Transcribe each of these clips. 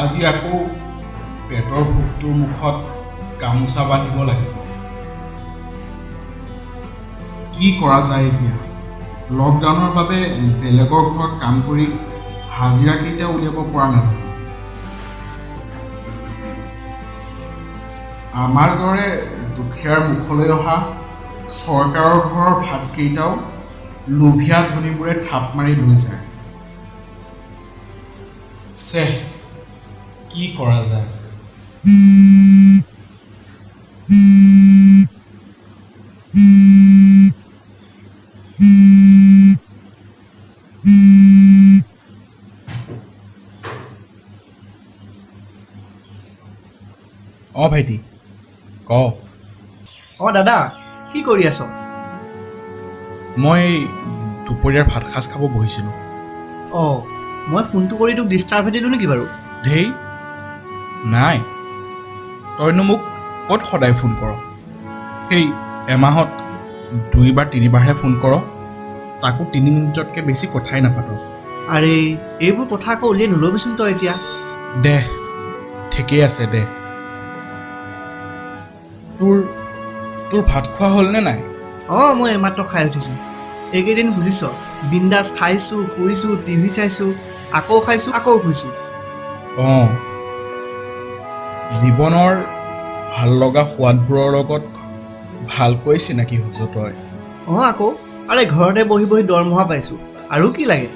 আজি আকৌ পেটৰ ভোকটোৰ মুখত গামোচা বান্ধিব লাগিব। কি কৰা যায় এতিয়া? লকডাউনৰ বাবে বেলেগৰ ঘৰত কাম কৰি হাজিৰা কেইটা উলিয়াব পৰা নাযায়। আমাৰ দৰে দুখীয়াৰ মুখলৈ অহা চৰকাৰৰ ঘৰৰ ভাতকেইটাও লোভীয়া ধনীবোৰে থাপ মাৰি লৈ যায়। কি কৰা যায়? ভাইটি ক। দাদা কি কৰি আছ? মই দুপৰীয়াৰ ভাত সাজ খাব বহিছিলোঁ। মই ফোনটো কৰি তোক ডিষ্টাৰ্ব দিলোঁ নেকি বাৰু? ধেই নাই, তইনো মোক ক'ত সদায় ফোন কৰ? সেই এমাহত 2 বা 3 বাৰহে ফোন কৰ। তাকো 3 মিনিটতকৈ বেছি কথাই নাপাতো। আৰে এইবোৰ কথা আকৌ উলিয়াই নল'বিচোন তই এতিয়া। দে ঠিকেই আছে দে। তোৰ ভাত খোৱা হ'লনে নাই? অঁ মই এইমাত্ৰ খাই উঠিছোঁ। এইকেইদিন বুজিছ, বিন্দাছ খাইছোঁ, শুইছোঁ, টিভি চাইছোঁ, আকৌ খাইছোঁ, আকৌ শুইছোঁ। অঁ, জীৱনৰ ভাল লগা সোৱাদবোৰৰ লগত ভালকৈ চিনাকি হৈছ তই। অঁ আকৌ, আৰে ঘৰতে বহি বহি দৰমহা পাইছোঁ, আৰু কি লাগে?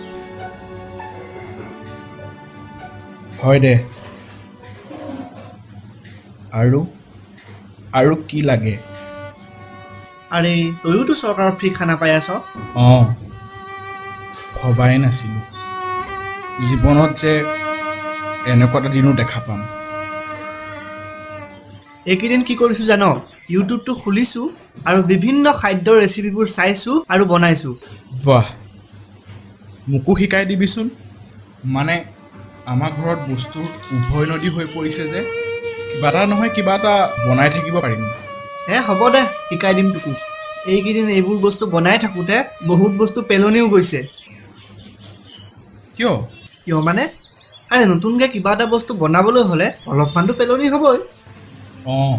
হয় দে। আৰু কি লাগে? আৰে তয়োতো চৰকাৰৰ ফ্ৰী খানা পাই আছ। অঁ, ভবাই নাছিলোঁ জীৱনত যে এনেকুৱা এটা দিনো দেখা পাম। এইকেইদিন কি কৰিছোঁ জান? ইউটিউবটো খুলিছোঁ আৰু বিভিন্ন খাদ্যৰ ৰেচিপিবোৰ চাইছোঁ আৰু বনাইছোঁ। বাহ, মোকো শিকাই দিবিচোন। মানে আমাৰ ঘৰত বস্তুৰ উভৈনদী হৈ পৰিছে যে, কিবা এটা নহয় কিবা এটা বনাই থাকিব পাৰিম। হ'ব দে, শিকাই দিম তোকো। এইকেইদিন এইবোৰ বস্তু বনাই থাকোঁতে বহুত বস্তু পেলনিও গৈছে। কিয়? কিয় মানে? আৰে নতুনকৈ কিবা এটা বস্তু বনাবলৈ হ'লে অলপমানতো পেলনি হ'বই। অঁ,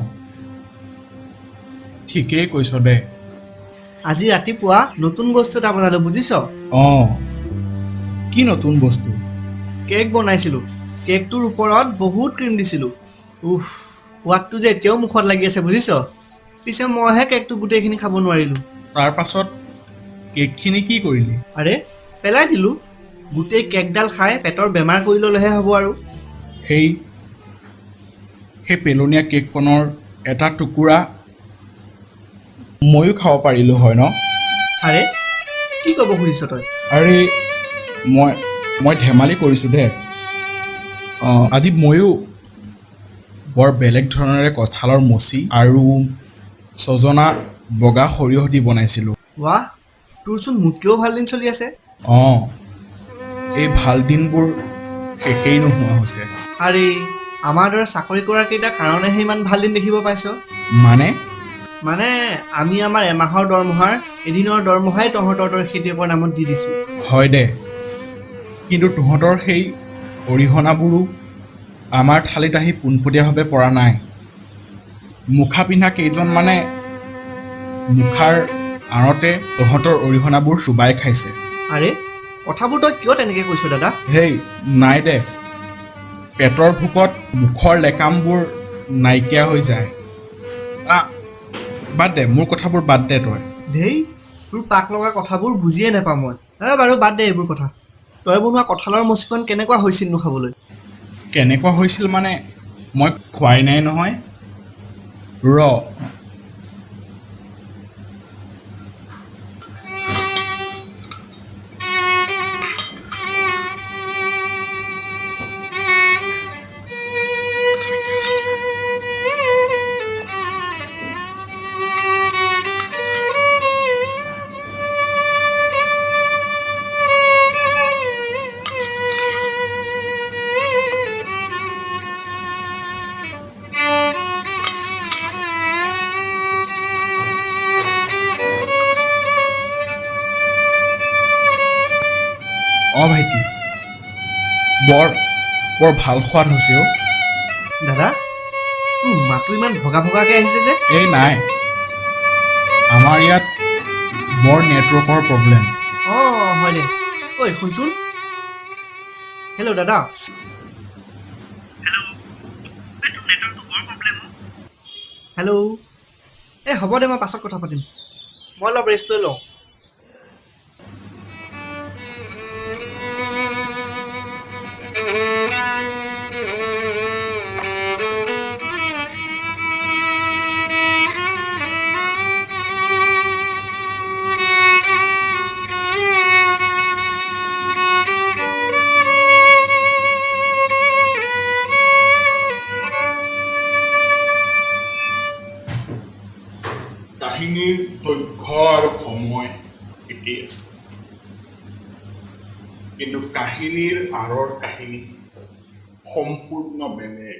ঠিকেই কৈছ দে। আজি ৰাতিপুৱা নতুন বস্তু এটা বনালোঁ বুজিছ? অঁ, কি নতুন বস্তু? কেক বনাইছিলোঁ। কেকটোৰ ওপৰত বহুত ক্ৰীম দিছিলোঁ। উফ, সোৱাদটো যে এতিয়াও মুখত লাগি আছে বুজিছ? পিছে মইহে কেকটো গোটেইখিনি খাব নোৱাৰিলোঁ। তাৰ পাছত কেকখিনি কি কৰিলি? আৰে পেলাই দিলোঁ। গোটেই কেকডাল খাই পেটৰ বেমাৰ কৰি ল'লেহে হ'ব আৰু। সেই পেলনীয়া কেকখনৰ এটা টুকুৰা ময়ো খাব পাৰিলোঁ হয় ন? আৰে কি ক'ব খুজিছ তই? আৰে মই ধেমালি কৰিছোঁ দে। আজি ময়ো বৰ বেলেগ ধৰণেৰে কঁঠালৰ মুচি আৰু ছজনা বগা সৰিয়হ দি বনাইছিলোঁ। ৱাহ, তোৰচোন মোতকৈও ভাল দিন চলি আছে। অঁ, এই ভাল দিনবোৰ শেষেই নোহোৱা হৈছে। আৰে আমাৰ দৰে চাকৰি কৰা কেইটাৰ কাৰণেহে ইমান ভাল দিন দেখিব পাইছ। মানে আমি আমাৰ এমাহৰ দৰমহাৰ এদিনৰ দৰমহাই তহঁতৰ দৰে খেতিয়কৰ নামত দি দিছোঁ। হয় দে, কিন্তু তহঁতৰ সেই অৰিহণাবোৰো আমাৰ থালিত আহি পোনপটীয়াভাৱে পৰা নাই। মুখা পিন্ধা কেইজনমানে মুখাৰ আঁৰতে তহঁতৰ অৰিহণাবোৰ চোবাই খাইছে। আৰে কথাবোৰ তই কিয় তেনেকৈ কৈছ দাদা? হেই নাই দে, পেটৰ ভোকত মুখৰ লেকামবোৰ নাইকিয়া হৈ যায়। বাদ দে, মোৰ কথাবোৰ বাদ দে তই। ধেই, তোৰ পাক লগা কথাবোৰ বুজিয়ে নাপাওঁ মই। বাৰু বাদ দে এইবোৰ কথা। তই বনোৱা কঁঠালৰ মুচিখন কেনেকুৱা হৈছিলনো খাবলৈ? কেনেকুৱা হৈছিল মানে মই খোৱাই নাই নহয়। ৰ অঁ ভাইটি, বৰ ভাল সোৱাদ হৈছে অ'। দাদা, তোৰ মাতটো ইমান ভগা ভগাকৈ আহিছে যে? এই নাই, আমাৰ ইয়াত বৰ নেটৱৰ্কৰ প্ৰব্লেম। অঁ হয় দে। ঐ শুনচোন। হেল্ল' দাদা। হেল্ল', এই হ'ব দে, মই পাছত কথা পাতিম। মই অলপ ৰেষ্ট লৈ লওঁ। কাহিনীৰ দৈৰ্ঘ্য আৰু সময় একেই আছে, কিন্তু কাহিনীৰ আঁৰৰ কাহিনী সম্পূৰ্ণ বেলেগ।